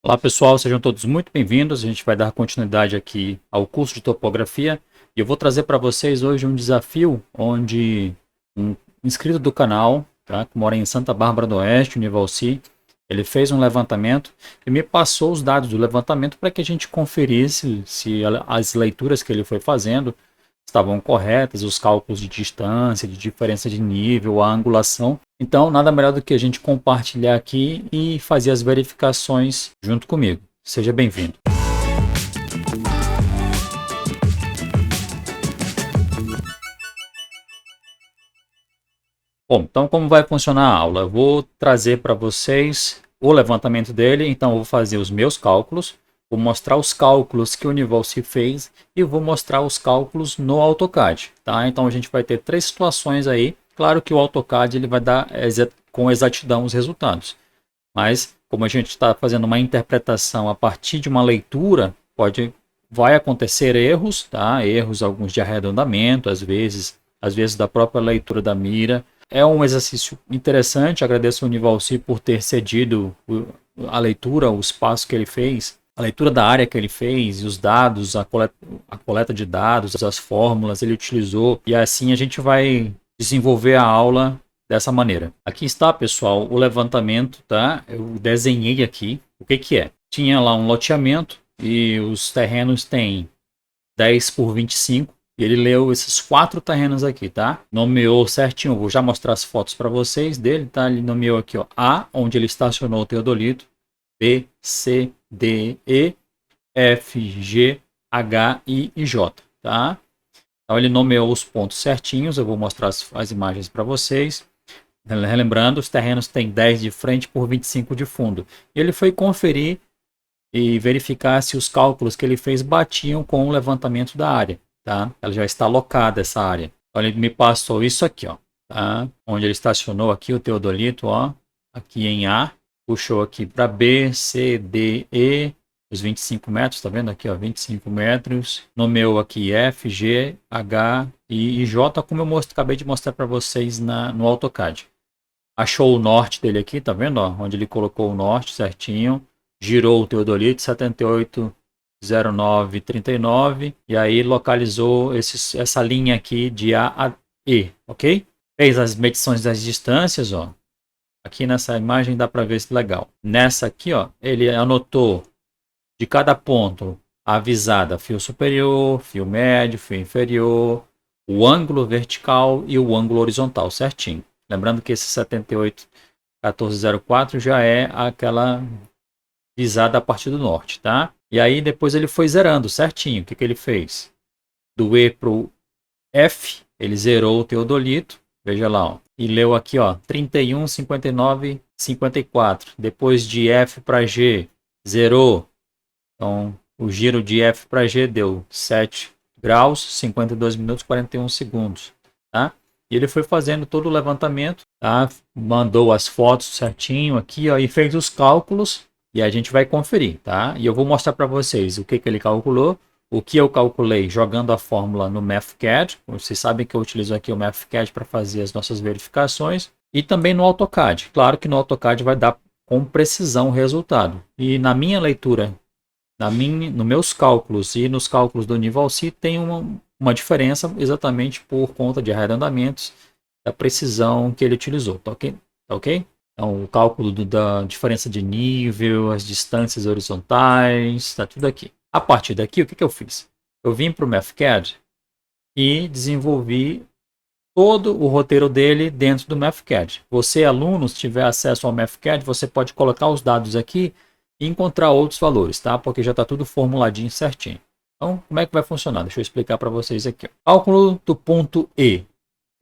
Olá pessoal, sejam todos muito bem-vindos. A gente vai dar continuidade aqui ao curso de topografia e eu vou trazer para vocês hoje um desafio onde um inscrito do canal, tá, que mora em Santa Bárbara do Oeste, Univalci, ele fez um levantamento e me passou os dados do levantamento para que a gente conferisse se as leituras que ele foi fazendo estavam corretas, os cálculos de distância, de diferença de nível, a angulação. Então, nada melhor do que a gente compartilhar aqui e fazer as verificações junto comigo. Seja bem-vindo. Bom, então como vai funcionar a aula? Eu vou trazer para vocês o levantamento dele, então eu vou fazer os meus cálculos, vou mostrar os cálculos que o Univalci fez e vou mostrar os cálculos no AutoCAD, tá? Então a gente vai ter três situações aí. Claro que o AutoCAD ele vai dar com exatidão os resultados, mas como a gente está fazendo uma interpretação a partir de uma leitura, vai acontecer erros, tá? Erros alguns de arredondamento, às vezes da própria leitura da mira. É um exercício interessante, agradeço ao Univalci por ter cedido a leitura, o espaço que ele fez, a leitura da área que ele fez, os dados, a coleta de dados, as fórmulas, ele utilizou, e assim a gente vai desenvolver a aula dessa maneira. Aqui está, pessoal, o levantamento, tá? Eu desenhei aqui. O que que é? Tinha lá um loteamento e os terrenos têm 10 por 25. E ele leu esses 4 terrenos aqui, tá? Nomeou certinho, vou já mostrar as fotos para vocês dele, tá? Ele nomeou aqui, ó, A, onde ele estacionou o Teodolito, B, C, D, E, F, G, H, I e J, tá? Então ele nomeou os pontos certinhos, eu vou mostrar as imagens para vocês. Relembrando, os terrenos têm 10 de frente por 25 de fundo. E ele foi conferir e verificar se os cálculos que ele fez batiam com o levantamento da área. Tá? Ela já está alocada essa área. Então ele me passou isso aqui, ó, tá? Onde ele estacionou aqui o Teodolito, ó, aqui em A, puxou aqui para B, C, D, E, os 25 metros, tá vendo aqui, ó, 25 metros. Nomeou aqui F, G, H, I e J, como eu acabei de mostrar para vocês no AutoCAD. Achou o norte dele aqui, tá vendo, ó, onde ele colocou o norte certinho. Girou o Teodolito 780939 e aí localizou essa linha aqui de A a E, ok? Fez as medições das distâncias, ó. Aqui nessa imagem dá para ver isso legal. Nessa aqui, ó, ele anotou de cada ponto a visada, fio superior, fio médio, fio inferior, o ângulo vertical e o ângulo horizontal, certinho. Lembrando que esse 781404 já é aquela visada a partir do norte, tá? E aí depois ele foi zerando certinho. O que que ele fez? Do E para o F, ele zerou o Teodolito. Veja lá, ó. E leu aqui, ó, 31, 59, 54. Depois de F para G, zerou. Então, o giro de F para G deu 7 graus, 52 minutos, 41 segundos, tá? E ele foi fazendo todo o levantamento, tá? Mandou as fotos certinho aqui, ó, e fez os cálculos. E a gente vai conferir, tá? E eu vou mostrar para vocês o que ele calculou, o que eu calculei jogando a fórmula no MathCAD. Vocês sabem que eu utilizo aqui o MathCAD para fazer as nossas verificações. E também no AutoCAD. Claro que no AutoCAD vai dar com precisão o resultado. E na minha leitura, nos meus cálculos e nos cálculos do Univalci, tem uma diferença exatamente por conta de arredondamentos, da precisão que ele utilizou, tá ok? Tá ok? Então, o cálculo da diferença de nível, as distâncias horizontais, está tudo aqui. A partir daqui, o que eu fiz? Eu vim para o MathCAD e desenvolvi todo o roteiro dele dentro do MathCAD. Você, aluno, se tiver acesso ao MathCAD, você pode colocar os dados aqui e encontrar outros valores, tá? Porque já está tudo formuladinho certinho. Então, como é que vai funcionar? Deixa eu explicar para vocês aqui. Cálculo do ponto E,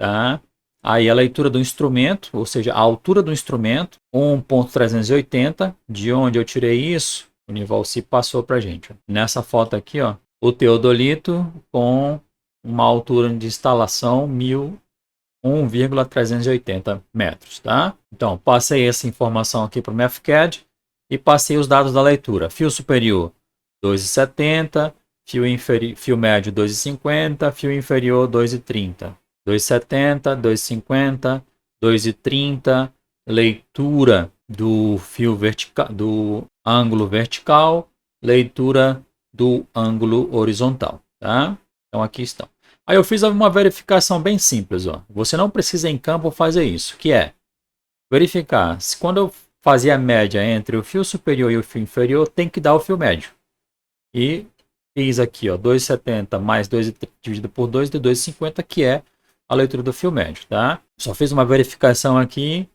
tá? Aí a leitura do instrumento, ou seja, a altura do instrumento, 1.380, de onde eu tirei isso, o Univalci passou para a gente. Nessa foto aqui, ó, o Teodolito com uma altura de instalação 1,380 metros, tá? Então, passei essa informação aqui para o MathCAD e passei os dados da leitura. Fio superior, 2,70, fio médio, 2,50, fio inferior, 2,30. 2,70, 2,50, 2,30, leitura do fio vertical, ângulo vertical, leitura do ângulo horizontal, tá? Então aqui estão. Aí eu fiz uma verificação bem simples, ó. Você não precisa em campo fazer isso, que é verificar se quando eu fazer a média entre o fio superior e o fio inferior, tem que dar o fio médio. E fiz aqui, ó, 2,70 mais 2 dividido por 2 de 2,50, que é a leitura do fio médio, tá? Só fiz uma verificação aqui.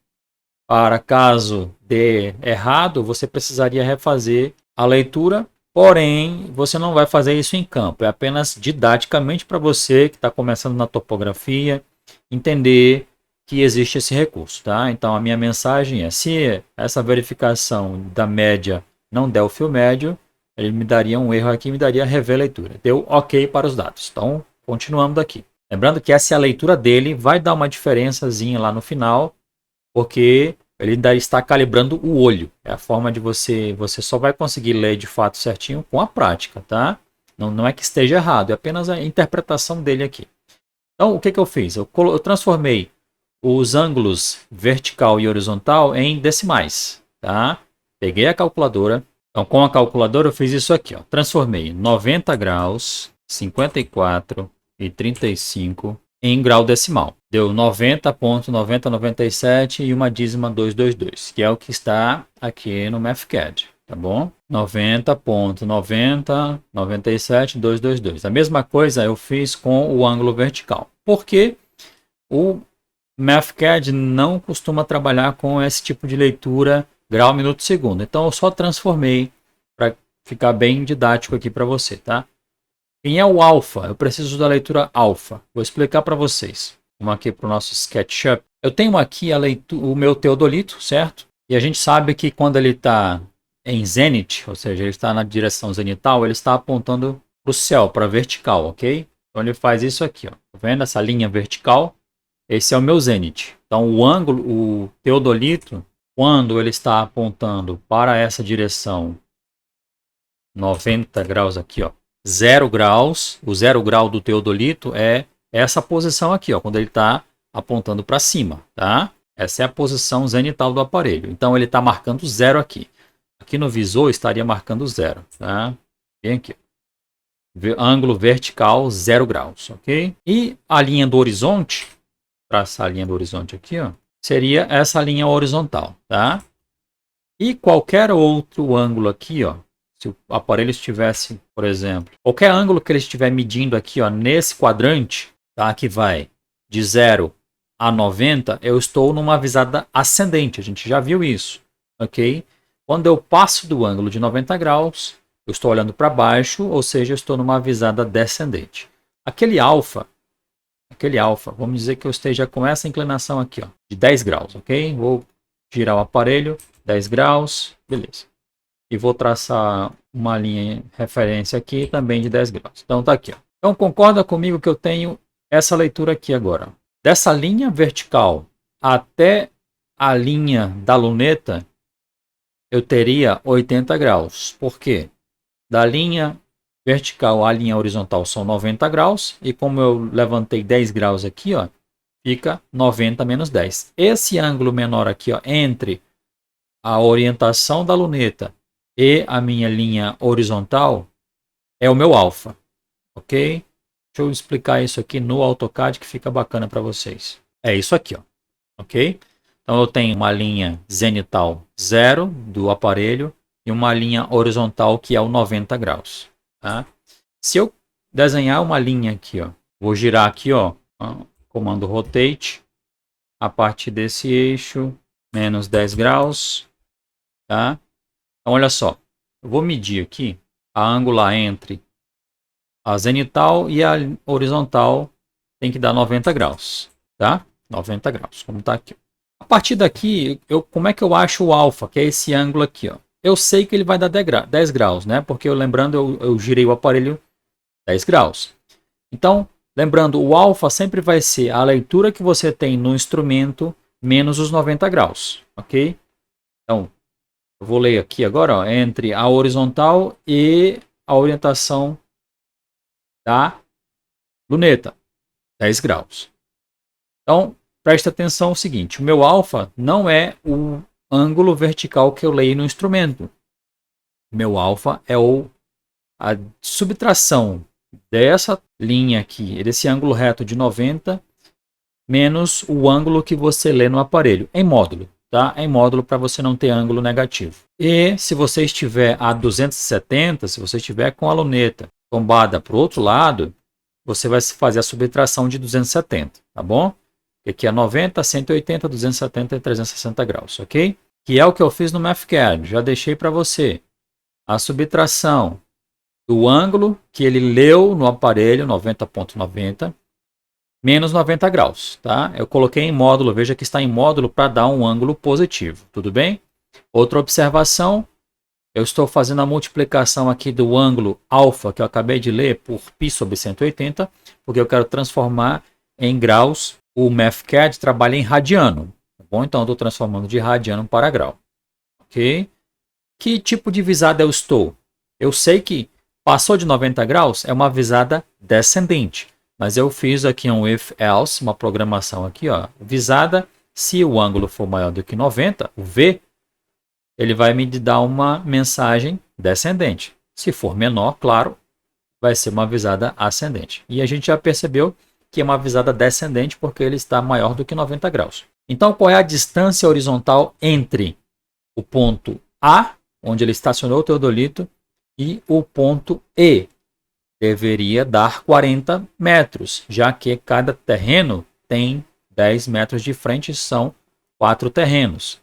Para caso dê errado, você precisaria refazer a leitura, porém, você não vai fazer isso em campo. É apenas didaticamente para você que está começando na topografia, entender que existe esse recurso, tá? Então, a minha mensagem é, se essa verificação da média não der o fio médio, ele me daria um erro aqui, me daria rever a leitura. Deu ok para os dados. Então, continuamos daqui. Lembrando que essa é a leitura dele, vai dar uma diferençazinha lá no final, porque ele ainda está calibrando o olho. É a forma de você só vai conseguir ler de fato certinho com a prática, tá? Não é que esteja errado, é apenas a interpretação dele aqui. Então, o que eu fiz? Eu transformei os ângulos vertical e horizontal em decimais, tá? Peguei a calculadora. Então, com a calculadora eu fiz isso aqui, ó. Transformei 90 graus, 54 e 35 em grau decimal. Deu 90.9097 e uma dízima 222, que é o que está aqui no MathCAD, tá bom? 90.9097.222. A mesma coisa eu fiz com o ângulo vertical. Porque o MathCAD não costuma trabalhar com esse tipo de leitura grau, minuto, segundo. Então eu só transformei para ficar bem didático aqui para você, tá? Quem é o alfa? Eu preciso da leitura alfa. Vou explicar para vocês. Vamos aqui para o nosso SketchUp. Eu tenho aqui o meu teodolito, certo? E a gente sabe que quando ele está em zenith, ou seja, ele está na direção zenital, ele está apontando para o céu, para a vertical, ok? Então ele faz isso aqui, ó. Tá vendo essa linha vertical? Esse é o meu zenith. Então o ângulo, o teodolito, quando ele está apontando para essa direção 90 graus aqui, ó. 0 graus, o 0 grau do teodolito é essa posição aqui, ó, quando ele está apontando para cima, tá? Essa é a posição zenital do aparelho. Então ele está marcando 0 aqui. Aqui no visor estaria marcando 0, tá? Bem aqui. Ângulo vertical 0 graus, ok? E a linha do horizonte, traçar a linha do horizonte aqui, ó, seria essa linha horizontal, tá? E qualquer outro ângulo aqui, ó, se o aparelho estivesse, por exemplo, qualquer ângulo que ele estiver medindo aqui, ó, nesse quadrante, tá, que vai de 0 a 90, eu estou numa visada ascendente. A gente já viu isso, ok? Quando eu passo do ângulo de 90 graus, eu estou olhando para baixo, ou seja, eu estou numa visada descendente. Aquele alfa, vamos dizer que eu esteja com essa inclinação aqui, ó, de 10 graus, ok? Vou girar o aparelho, 10 graus, beleza. E vou traçar uma linha de referência aqui também de 10 graus. Então tá aqui, ó. Então concorda comigo que eu tenho essa leitura aqui agora. Dessa linha vertical até a linha da luneta, eu teria 80 graus. Por quê? Da linha vertical à linha horizontal são 90 graus. E como eu levantei 10 graus aqui, ó, fica 90 menos 10. Esse ângulo menor aqui, ó, entre a orientação da luneta e a minha linha horizontal é o meu alfa, ok? Deixa eu explicar isso aqui no AutoCAD que fica bacana para vocês. É isso aqui, ó, ok? Então eu tenho uma linha zenital 0 do aparelho e uma linha horizontal que é o 90 graus, tá? Se eu desenhar uma linha aqui, ó, vou girar aqui, ó, comando rotate, a partir desse eixo, menos 10 graus, tá? Então, olha só, eu vou medir aqui a angular entre a zenital e a horizontal, tem que dar 90 graus, tá? 90 graus, como está aqui. A partir daqui, como é que eu acho o alfa, que é esse ângulo aqui, ó? Eu sei que ele vai dar 10 graus, né? Porque, lembrando, eu girei o aparelho 10 graus. Então, lembrando, o alfa sempre vai ser a leitura que você tem no instrumento menos os 90 graus, ok? Então, eu vou ler aqui agora, ó, entre a horizontal e a orientação da luneta, 10 graus. Então, preste atenção no seguinte, o meu alfa não é o ângulo vertical que eu leio no instrumento. Meu alfa é a subtração dessa linha aqui, desse ângulo reto de 90, menos o ângulo que você lê no aparelho, em módulo. Tá? Em módulo para você não ter ângulo negativo. E se você estiver a 270, se você estiver com a luneta tombada para o outro lado, você vai fazer a subtração de 270, tá bom? Aqui é 90, 180, 270 e 360 graus, ok? Que é o que eu fiz no MathCAD, já deixei para você. A subtração do ângulo que ele leu no aparelho, 90,90, menos 90 graus, tá? Eu coloquei em módulo, veja que está em módulo para dar um ângulo positivo, tudo bem? Outra observação, eu estou fazendo a multiplicação aqui do ângulo alfa que eu acabei de ler por π sobre 180, porque eu quero transformar em graus. O MathCAD trabalha em radiano, tá bom? Então eu estou transformando de radiano para grau, ok? Que tipo de visada eu estou? Eu sei que passou de 90 graus é uma visada descendente. Mas eu fiz aqui um if else, uma programação aqui, ó, visada, se o ângulo for maior do que 90, o V, ele vai me dar uma mensagem descendente. Se for menor, claro, vai ser uma visada ascendente. E a gente já percebeu que é uma visada descendente porque ele está maior do que 90 graus. Então, qual é a distância horizontal entre o ponto A, onde ele estacionou o teodolito, e o ponto E? Deveria dar 40 metros, já que cada terreno tem 10 metros de frente, são 4 terrenos.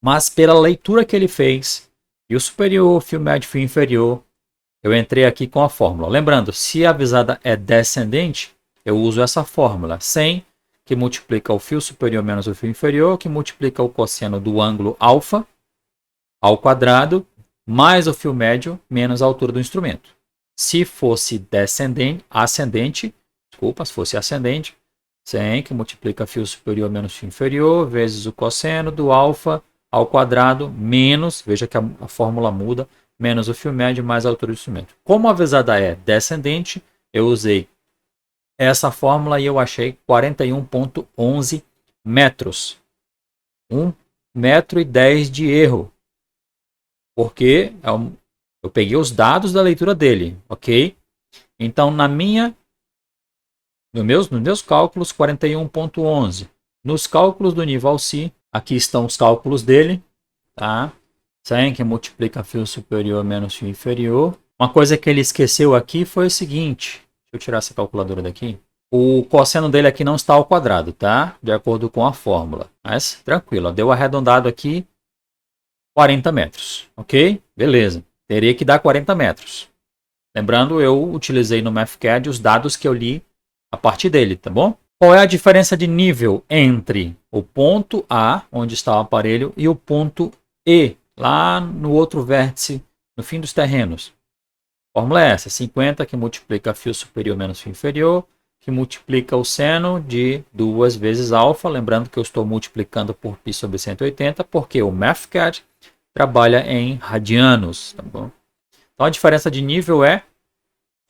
Mas pela leitura que ele fez, fio superior, fio médio, fio inferior, eu entrei aqui com a fórmula. Lembrando, se a visada é descendente, eu uso essa fórmula, 100, que multiplica o fio superior menos o fio inferior, que multiplica o cosseno do ângulo alfa ao quadrado, mais o fio médio, menos a altura do instrumento. Se fosse ascendente, se fosse ascendente, 100 que multiplica fio superior menos fio inferior, vezes o cosseno do alfa ao quadrado, menos, veja que a fórmula muda, menos o fio médio mais a altura do instrumento. Como a visada é descendente, eu usei essa fórmula e eu achei 41,11 metros. 1,10 metro de erro. Porque eu peguei os dados da leitura dele, ok? Então, nos meus cálculos, 41,11. Nos cálculos do nível C, aqui estão os cálculos dele, tá? 100 que multiplica fio superior menos fio inferior. Uma coisa que ele esqueceu aqui foi o seguinte, deixa eu tirar essa calculadora daqui. O cosseno dele aqui não está ao quadrado, tá? De acordo com a fórmula. Mas, tranquilo, deu arredondado aqui 40 metros, ok? Beleza. Teria que dar 40 metros. Lembrando, eu utilizei no MathCAD os dados que eu li a partir dele, tá bom? Qual é a diferença de nível entre o ponto A, onde está o aparelho, e o ponto E, lá no outro vértice, no fim dos terrenos? A fórmula é essa, 50 que multiplica fio superior menos fio inferior, que multiplica o seno de 2 vezes alfa, lembrando que eu estou multiplicando por π sobre 180, porque o MathCAD trabalha em radianos, tá bom? Então a diferença de nível é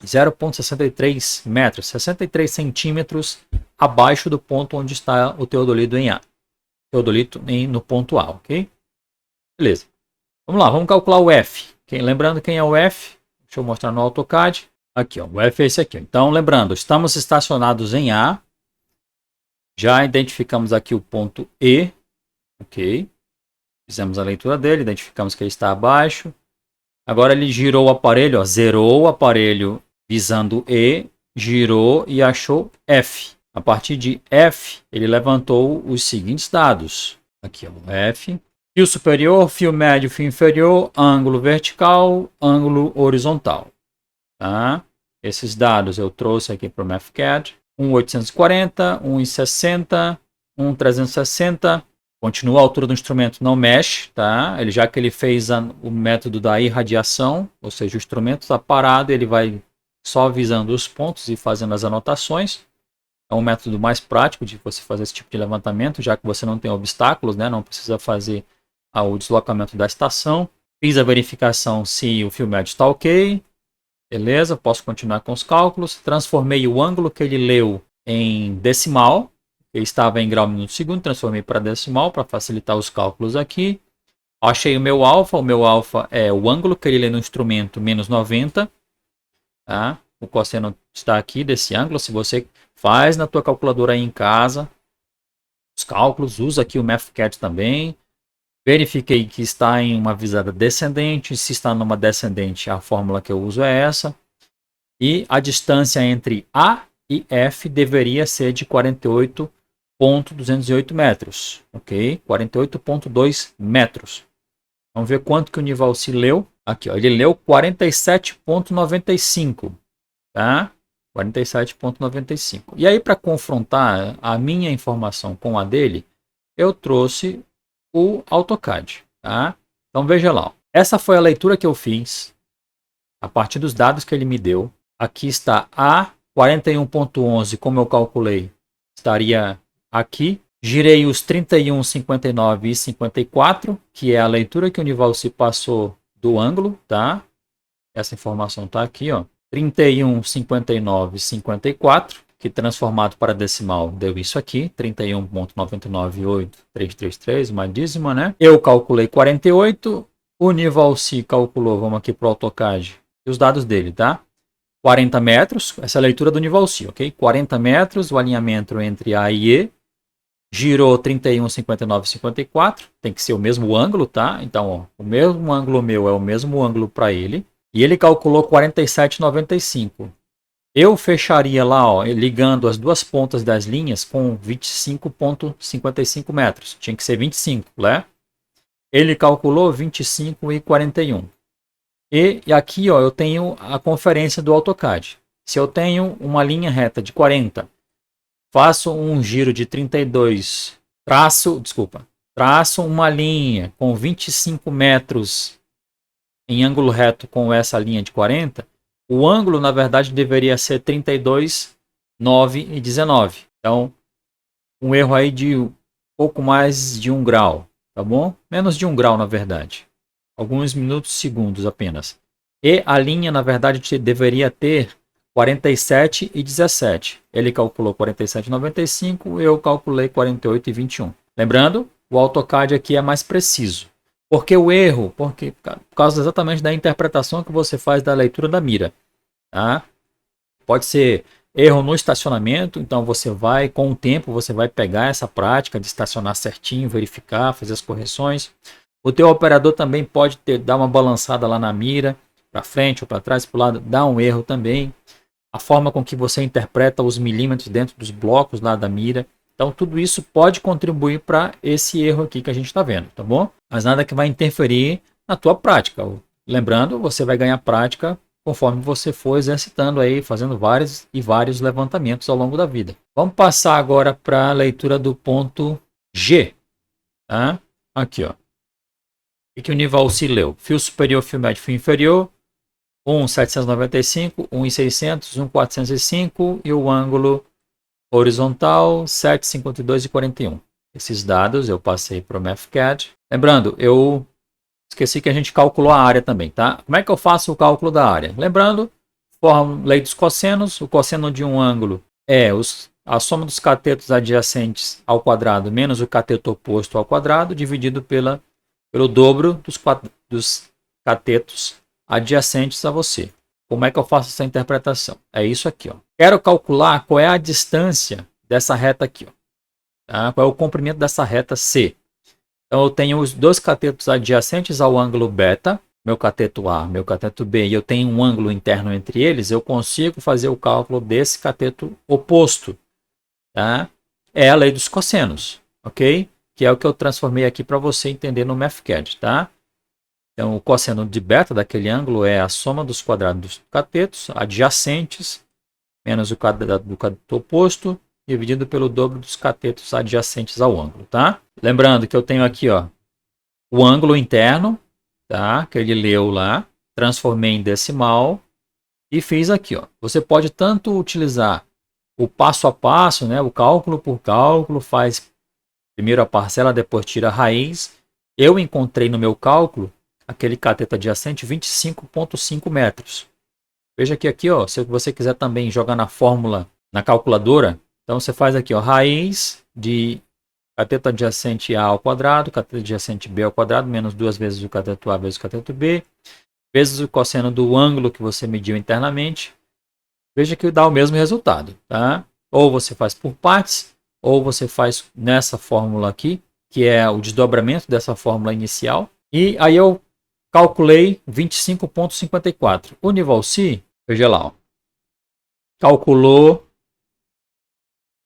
0,63 metros, 63 centímetros abaixo do ponto onde está o teodolito em A. Teodolito no ponto A, ok? Beleza. Vamos lá, vamos calcular o F. Lembrando quem é o F, deixa eu mostrar no AutoCAD. Aqui, ó, o F é esse aqui. Então, lembrando, estamos estacionados em A. Já identificamos aqui o ponto E, ok? Fizemos a leitura dele, identificamos que ele está abaixo. Agora ele girou o aparelho, ó, zerou o aparelho visando E, girou e achou F. A partir de F, ele levantou os seguintes dados. Aqui, ó, o F. Fio superior, fio médio, fio inferior, ângulo vertical, ângulo horizontal. Tá? Esses dados eu trouxe aqui para o MathCAD. 1,840, 1,60, 1,360. Continua a altura do instrumento, não mexe, tá? Já que ele fez o método da irradiação, ou seja, o instrumento está parado, ele vai só visando os pontos e fazendo as anotações. É um método mais prático de você fazer esse tipo de levantamento, já que você não tem obstáculos, né? Não precisa fazer o deslocamento da estação. Fiz a verificação se o fio médio está ok. Beleza, posso continuar com os cálculos. Transformei o ângulo que ele leu em decimal. Ele estava em grau minuto segundo, transformei para decimal para facilitar os cálculos aqui. Achei o meu alfa é o ângulo que ele lê no instrumento menos 90, tá? O cosseno está aqui desse ângulo. Se você faz na tua calculadora aí em casa, os cálculos, usa aqui o MathCAD também. Verifiquei que está em uma visada descendente. Se está numa descendente, a fórmula que eu uso é essa. E a distância entre A e F deveria ser de 48,208 metros. Ok? 48,2 metros. Vamos ver quanto que o Nivalci leu. Aqui, ó, ele leu 47,95. Tá? 47,95. E aí, para confrontar a minha informação com a dele, eu trouxe o AutoCAD. Tá? Então veja lá. Ó. Essa foi a leitura que eu fiz a partir dos dados que ele me deu. Aqui está A 41,11, como eu calculei, estaria aqui. Girei os 31, 59 e 54, que é a leitura que o Nivalci passou do ângulo, tá? Essa informação está aqui, ó. 31, 59 e 54, que transformado para decimal deu isso aqui, 31,998,333, uma dízima, né? Eu calculei 48, o Nivalci calculou, vamos aqui para o AutoCAD, os dados dele, tá? 40 metros, essa é a leitura do Nivalci, ok? 40 metros, o alinhamento entre A e E. Girou 31, 59, 54. Tem que ser o mesmo ângulo, tá? Então, ó, o mesmo ângulo meu é o mesmo ângulo para ele. E ele calculou 47,95. Eu fecharia lá, ó, ligando as duas pontas das linhas com 25,55 metros. Tinha que ser 25, né? Ele calculou 25,41. E aqui, ó, eu tenho a conferência do AutoCAD. Se eu tenho uma linha reta de 40, faço um giro de 32, traço uma linha com 25 metros em ângulo reto com essa linha de 40, o ângulo, na verdade, deveria ser 32, 9 e 19. Então, um erro aí de pouco mais de 1 grau, tá bom? Menos de 1 grau, na verdade. Alguns minutos, segundos apenas. E a linha, na verdade, deveria ter 47 e 17. Ele calculou 47,95, eu calculei 48,21. Lembrando, o AutoCAD aqui é mais preciso. Por que o erro? Por causa exatamente da interpretação que você faz da leitura da mira. Tá? Pode ser erro no estacionamento, então você vai, com o tempo, você vai pegar essa prática de estacionar certinho, verificar, fazer as correções. O teu operador também pode dar uma balançada lá na mira, para frente ou para trás, para o lado, dá um erro também. A forma com que você interpreta os milímetros dentro dos blocos lá da mira. Então, tudo isso pode contribuir para esse erro aqui que a gente está vendo, tá bom? Mas nada que vai interferir na tua prática. Lembrando, você vai ganhar prática conforme você for exercitando aí, fazendo vários e vários levantamentos ao longo da vida. Vamos passar agora para a leitura do ponto G. Tá? Aqui, ó. O que o Nivalci leu? Fio superior, fio médio, fio inferior. 1,795, 1,600, 1,405 e o ângulo horizontal 7,52 e 41. Esses dados eu passei para o MathCAD. Lembrando, eu esqueci que a gente calculou a área também, tá? Como é que eu faço o cálculo da área? Lembrando, lei dos cossenos. O cosseno de um ângulo é a soma dos catetos adjacentes ao quadrado menos o cateto oposto ao quadrado dividido pelo dobro dos catetos adjacentes a você. Como é que eu faço essa interpretação? É isso aqui, ó. Quero calcular qual é a distância dessa reta aqui, ó. Tá? Qual é o comprimento dessa reta C. Então eu tenho os dois catetos adjacentes ao ângulo beta, meu cateto A, meu cateto B, e eu tenho um ângulo interno entre eles, eu consigo fazer o cálculo desse cateto oposto. Tá? É a lei dos cossenos, ok? Que é o que eu transformei aqui para você entender no MathCAD, tá? Então, o cosseno de beta daquele ângulo é a soma dos quadrados dos catetos adjacentes menos o quadrado do cateto oposto dividido pelo dobro dos catetos adjacentes ao ângulo, tá? Lembrando que eu tenho aqui, ó, o ângulo interno, tá? Que ele leu lá, transformei em decimal e fiz aqui, ó. Você pode tanto utilizar o passo a passo, né? O cálculo por cálculo, faz primeiro a parcela, depois tira a raiz. Eu encontrei no meu cálculo aquele cateto adjacente 25,5 metros. Veja que aqui, ó, se você quiser também jogar na fórmula, na calculadora, então você faz aqui, ó, raiz de cateto adjacente A ao quadrado, cateto adjacente B ao quadrado, menos 2 vezes o cateto A vezes o cateto B, vezes o cosseno do ângulo que você mediu internamente. Veja que dá o mesmo resultado, tá? Ou você faz por partes, ou você faz nessa fórmula aqui, que é o desdobramento dessa fórmula inicial. E aí eu calculei 25,54. O Nivalci, veja lá, ó, calculou,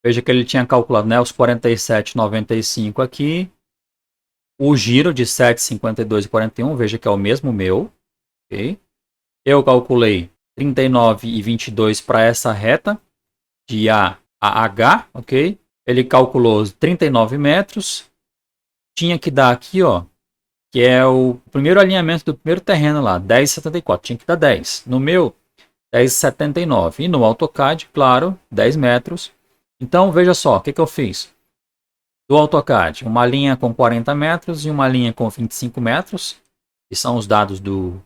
veja que ele tinha calculado, né, os 47,95 aqui, o giro de 7,52,41, veja que é o mesmo meu, ok? Eu calculei 39,22 para essa reta de A a H, ok? Ele calculou 39 metros, tinha que dar aqui, ó, que é o primeiro alinhamento do primeiro terreno lá, 10,74, tinha que dar 10. No meu, 10,79. E no AutoCAD, claro, 10 metros. Então, veja só, o que eu fiz? Do AutoCAD, uma linha com 40 metros e uma linha com 25 metros, que são os dados do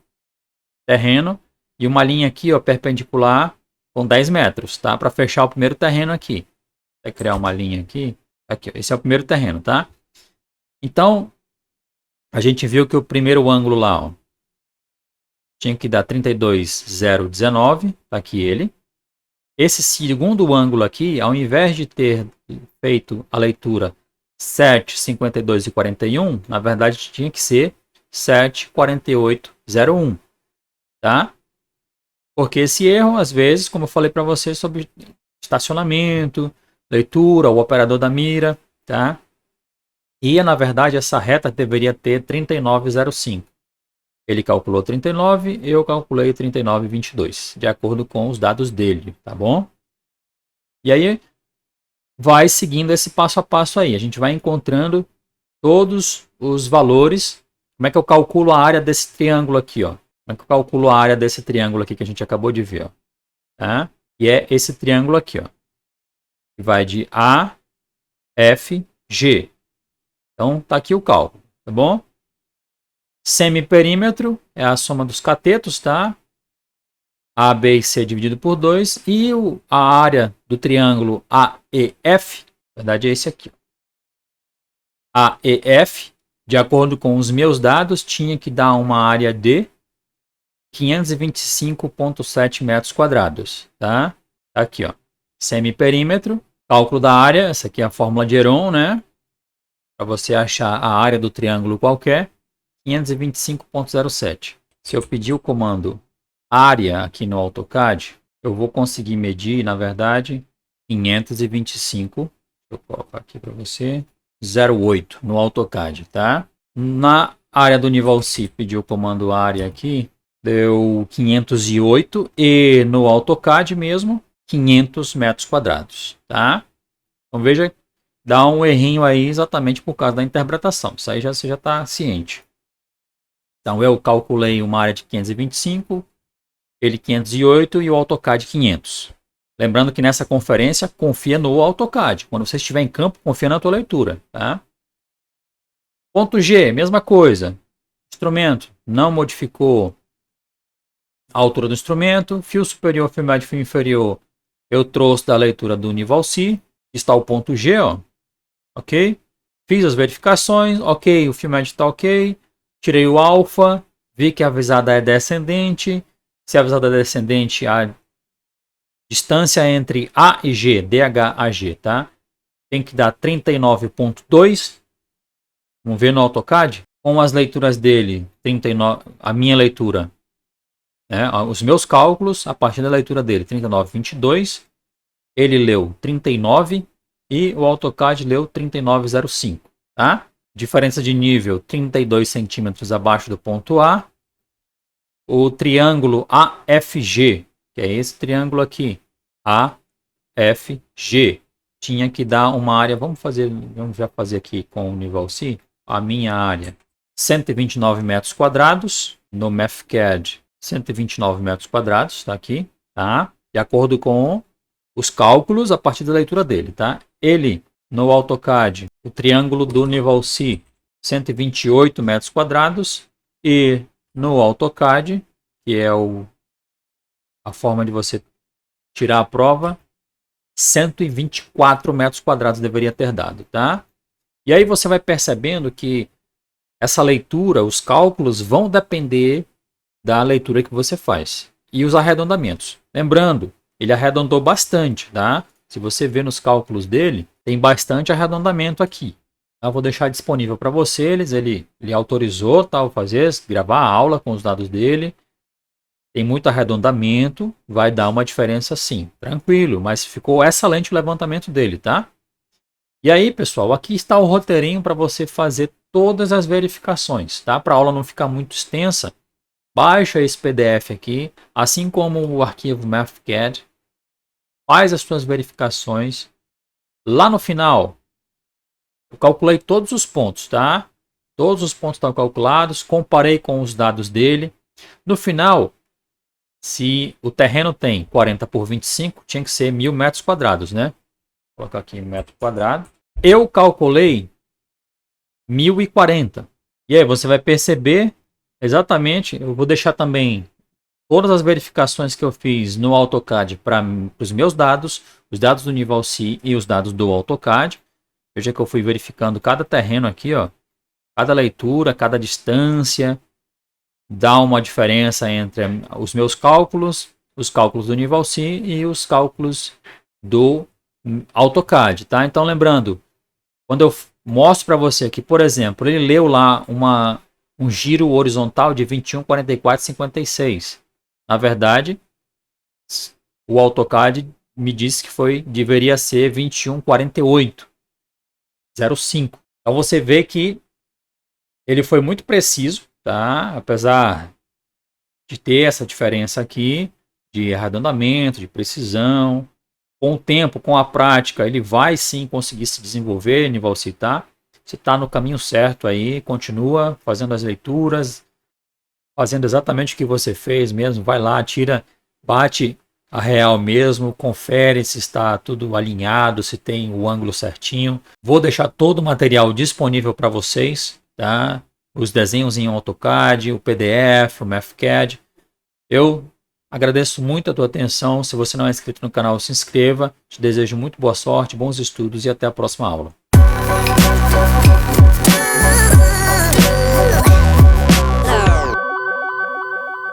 terreno, e uma linha aqui, ó, perpendicular com 10 metros, tá? Para fechar o primeiro terreno aqui. Vai criar uma linha aqui. Aqui, esse é o primeiro terreno, tá? Então, a gente viu que o primeiro ângulo lá, ó, tinha que dar 32,019, tá aqui ele. Esse segundo ângulo aqui, ao invés de ter feito a leitura 7,52 e 41, na verdade tinha que ser 7,48,01, tá? Porque esse erro, às vezes, como eu falei para você sobre estacionamento, leitura, o operador da mira, tá? E, na verdade, essa reta deveria ter 39,05. Ele calculou 39, eu calculei 39,22, de acordo com os dados dele, tá bom? E aí, vai seguindo esse passo a passo aí. A gente vai encontrando todos os valores. Como é que eu calculo a área desse triângulo aqui, ó? Como é que eu calculo a área desse triângulo aqui que a gente acabou de ver, ó? Tá? E é esse triângulo aqui, ó. Que vai de A, F, G. Então, tá aqui o cálculo, tá bom? Semiperímetro é a soma dos catetos, tá? A, B e C dividido por 2. E a área do triângulo AEF, na verdade é esse aqui, ó. AEF, de acordo com os meus dados, tinha que dar uma área de 525,7 metros quadrados, tá? Tá aqui, ó. Semiperímetro, cálculo da área, essa aqui é a fórmula de Heron, né? Para você achar a área do triângulo qualquer, 525,07. Se eu pedir o comando área aqui no AutoCAD, eu vou conseguir medir, na verdade, 525. Deixa eu colocar aqui para você. 0,8 no AutoCAD, tá? Na área do Nivalci, pedi o comando área aqui, deu 508 e no AutoCAD mesmo, 500 metros quadrados, tá? Então veja, dá um errinho aí exatamente por causa da interpretação. Isso aí você já está ciente. Então eu calculei uma área de 525, ele 508 e o AutoCAD 500. Lembrando que nessa conferência, confia no AutoCAD. Quando você estiver em campo, confia na tua leitura, tá? Ponto G, mesma coisa. Instrumento, não modificou a altura do instrumento. Fio superior, fio médio, fio inferior, eu trouxe da leitura do Nivalci. Está o ponto G, ó. Ok? Fiz as verificações, ok, o fio médio está ok. Tirei o alfa, vi que a visada é descendente. Se a visada é descendente, a distância entre A e G, DH-AG, tá? Tem que dar 39,2. Vamos ver no AutoCAD. Com as leituras dele, 39, a minha leitura, né? Os meus cálculos, a partir da leitura dele, 39,22. Ele leu 39 e o AutoCAD leu 39,05, tá? Diferença de nível, 32 centímetros abaixo do ponto A. O triângulo AFG, que é esse triângulo aqui, AFG, tinha que dar uma área, vamos já fazer aqui com o Nivalci, a minha área, 129 metros quadrados, no MathCAD, 129 metros quadrados, tá aqui, tá? De acordo com os cálculos a partir da leitura dele, tá? Ele, no AutoCAD, o triângulo do Nivalci, 128 metros quadrados, e no AutoCAD, que é a forma de você tirar a prova, 124 metros quadrados deveria ter dado, tá? E aí você vai percebendo que essa leitura, os cálculos vão depender da leitura que você faz. E os arredondamentos. Lembrando, ele arredondou bastante, tá? Se você ver nos cálculos dele, tem bastante arredondamento aqui. Eu vou deixar disponível para vocês. Ele autorizou, tá, fazer, gravar a aula com os dados dele. Tem muito arredondamento, vai dar uma diferença sim, tranquilo, mas ficou excelente o levantamento dele, tá? E aí, pessoal, aqui está o roteirinho para você fazer todas as verificações, tá? Para a aula não ficar muito extensa, baixa esse PDF aqui, assim como o arquivo MathCAD, faz as suas verificações. Lá no final, eu calculei todos os pontos, tá? Todos os pontos estão calculados, comparei com os dados dele. No final, se o terreno tem 40 por 25, tinha que ser 1000 metros quadrados, né? Vou colocar aqui metro quadrado. Eu calculei 1040. E aí você vai perceber exatamente, eu vou deixar também todas as verificações que eu fiz no AutoCAD para os meus dados, os dados do nível C e os dados do AutoCAD. Veja que eu fui verificando cada terreno aqui, ó, cada leitura, cada distância, dá uma diferença entre os meus cálculos, os cálculos do nível C e os cálculos do AutoCAD, tá? Então lembrando, quando eu mostro para você que, por exemplo, ele leu lá um giro horizontal de 21, 44, 56. Na verdade, o AutoCAD me disse que deveria ser 21, 48, 05. Então você vê que ele foi muito preciso, tá? Apesar de ter essa diferença aqui de arredondamento, de precisão. Com o tempo, com a prática, ele vai sim conseguir se desenvolver, Nivalci, tá? Você está no caminho certo aí, continua fazendo as leituras, fazendo exatamente o que você fez mesmo. Vai lá, tira, bate a real mesmo, confere se está tudo alinhado, se tem o ângulo certinho. Vou deixar todo o material disponível para vocês, tá? Os desenhos em AutoCAD, o PDF, o MathCAD. Eu agradeço muito a tua atenção. Se você não é inscrito no canal, se inscreva. Te desejo muito boa sorte, bons estudos e até a próxima aula.